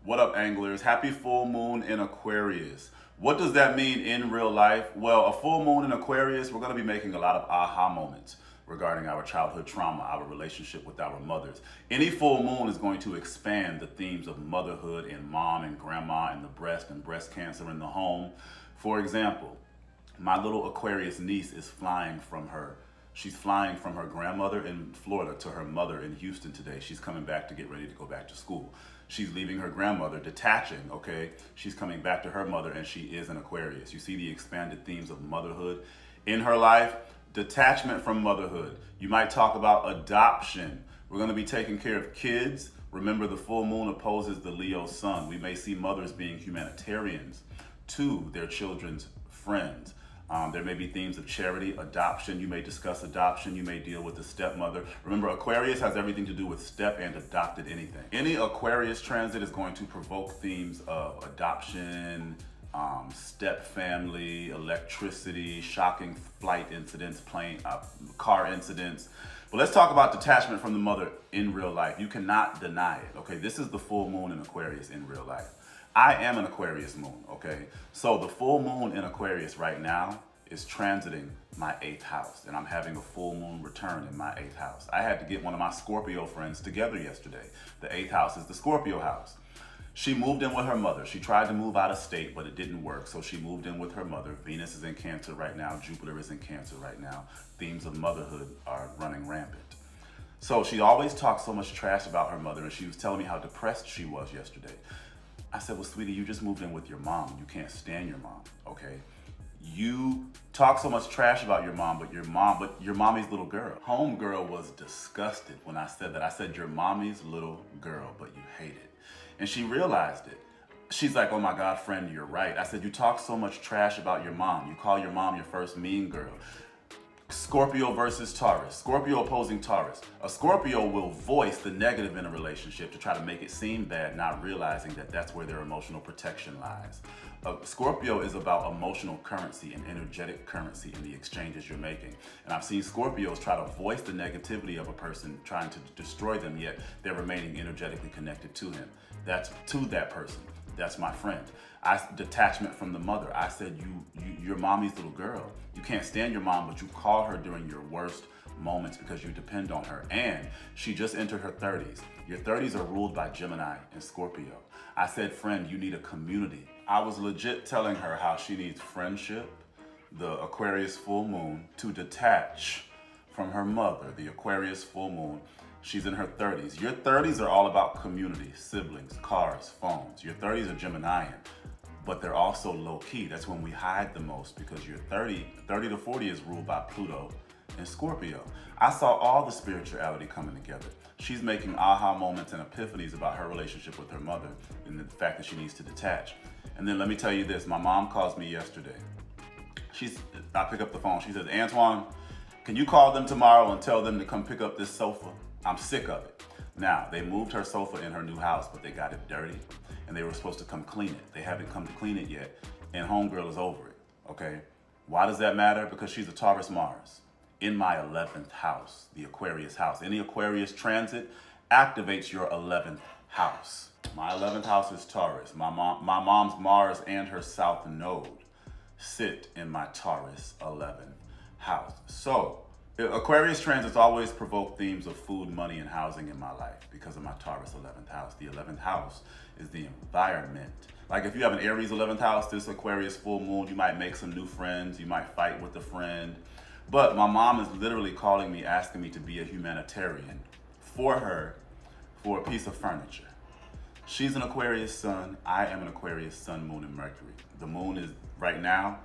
What up, anglers? Happy full moon in Aquarius. What does that mean in real life? Well, a full moon in Aquarius, we're going to be making a lot of aha moments regarding our childhood trauma, our relationship with our mothers. Any full moon is going to expand the themes of motherhood and mom and grandma and breast cancer in the home. For example, my little Aquarius niece is flying from her. She's flying from her grandmother in Florida to her mother in Houston today. She's coming back to get ready to go back to school. She's leaving her grandmother, detaching, okay? She's coming back to her mother, and she is an Aquarius. You see the expanded themes of motherhood in her life. Detachment from motherhood. You might talk about adoption. We're going to be taking care of kids. Remember, the full moon opposes the Leo sun. We may see mothers being humanitarians to their children's friends. There may be themes of charity, adoption. You may discuss adoption. You may deal with the stepmother. Remember, Aquarius has everything to do with step and adopted anything. Any Aquarius transit is going to provoke themes of adoption, step family, electricity, shocking flight incidents, car incidents. But let's talk about detachment from the mother in real life. You cannot deny it, okay? This is the full moon in Aquarius in real life. I am an Aquarius moon, okay? So the full moon in Aquarius right now is transiting my 8th house, and I'm having a full moon return in my 8th house. I had to get one of my Scorpio friends together yesterday. The 8th house is the Scorpio house. She moved in with her mother. She tried to move out of state, but it didn't work, so she moved in with her mother. Venus is in Cancer right now. Jupiter is in Cancer right now. Themes of motherhood are running rampant. So she always talks so much trash about her mother, and she was telling me how depressed she was yesterday. I said, well, sweetie, you just moved in with your mom. You can't stand your mom, okay? You talk so much trash about your mom, but your mommy's little girl. Homegirl was disgusted when I said that. I said, your mommy's little girl, but you hate it. And she realized it. She's like, oh my God, friend, you're right. I said, you talk so much trash about your mom. You call your mom your first mean girl. Scorpio versus Taurus. Scorpio opposing Taurus. A Scorpio will voice the negative in a relationship to try to make it seem bad, not realizing that that's where their emotional protection lies. Scorpio is about emotional currency and energetic currency in the exchanges you're making. And I've seen Scorpios try to voice the negativity of a person trying to destroy them, yet they're remaining energetically connected to him. That's to that person. That's my friend. Detachment from the mother. I said, you're mommy's little girl. You can't stand your mom, but you call her during your worst moments because you depend on her. And she just entered her 30s. Your 30s are ruled by Gemini and Scorpio. I said, friend, you need a community. I was legit telling her how she needs friendship, the Aquarius full moon, to detach from her mother, the Aquarius full moon. She's in her 30s. Your 30s are all about community, siblings, cars, phones. Your 30s are Geminian, but they're also low key. That's when we hide the most because your 30 to 40 is ruled by Pluto and Scorpio. I saw all the spirituality coming together. She's making aha moments and epiphanies about her relationship with her mother and the fact that she needs to detach. And then let me tell you this, my mom calls me yesterday. I pick up the phone. She says, Antoine, can you call them tomorrow and tell them to come pick up this sofa? I'm sick of it. Now, they moved her sofa in her new house, but they got it dirty, and they were supposed to come clean it. They haven't come to clean it yet, and homegirl is over it, okay? Why does that matter? Because she's a Taurus Mars in my 11th house, the Aquarius house. Any Aquarius transit activates your 11th house. My 11th house is Taurus. My mom's Mars and her South Node sit in my Taurus 11th house. So, Aquarius transits always provoke themes of food, money, and housing in my life because of my Taurus 11th house. The 11th house is the environment. Like if you have an Aries 11th house, this Aquarius full moon, you might make some new friends. You might fight with a friend. But my mom is literally calling me, asking me to be a humanitarian for her for a piece of furniture. She's an Aquarius sun. I am an Aquarius sun, moon, and Mercury. The moon is right now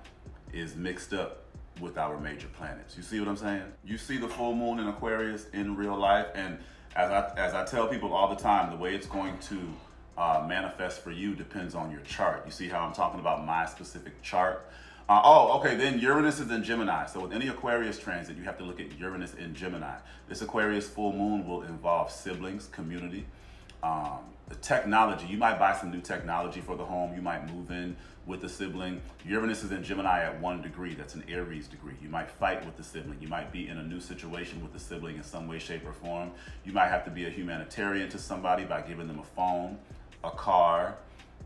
is mixed up with our major planets. You see what I'm saying? You see the full moon in Aquarius in real life, and as I tell people all the time, the way it's going to manifest for you depends on your chart. You see how I'm talking about my specific chart? Okay, then Uranus is in Gemini. So with any Aquarius transit, you have to look at Uranus in Gemini. This Aquarius full moon will involve siblings, community, the technology. You might buy some new technology for the home. You might move in with a sibling. Uranus is in Gemini at 1 degree. That's an Aries degree. You might fight with the sibling. You might be in a new situation with the sibling in some way, shape, or form. You might have to be a humanitarian to somebody by giving them a phone, a car,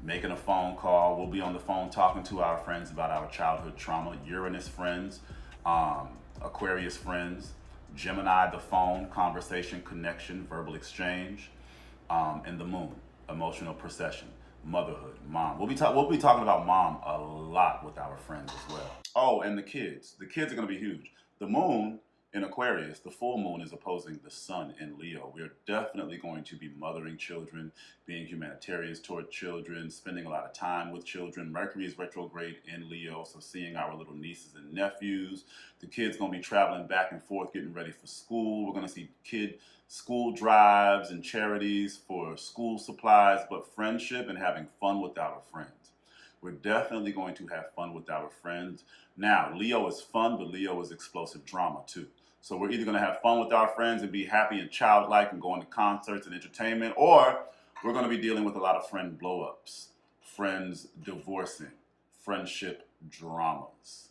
making a phone call. We'll be on the phone talking to our friends about our childhood trauma. Uranus friends, Aquarius friends, Gemini, the phone, conversation, connection, verbal exchange, and the moon, emotional procession, motherhood, mom. We'll be talking about mom a lot with our friends as well. Oh, and the kids. The kids are going to be huge. The moon in Aquarius, the full moon is opposing the sun in Leo. We're definitely going to be mothering children, being humanitarians toward children, spending a lot of time with children. Mercury is retrograde in Leo, so seeing our little nieces and nephews. The kids going to be traveling back and forth, getting ready for school. We're going to see kid school drives and charities for school supplies, but friendship and having fun with our friends. We're definitely going to have fun with our friends. Now, Leo is fun, but Leo is explosive drama too. So we're either going to have fun with our friends and be happy and childlike and going to concerts and entertainment, or we're going to be dealing with a lot of friend blow-ups, friends divorcing, friendship dramas.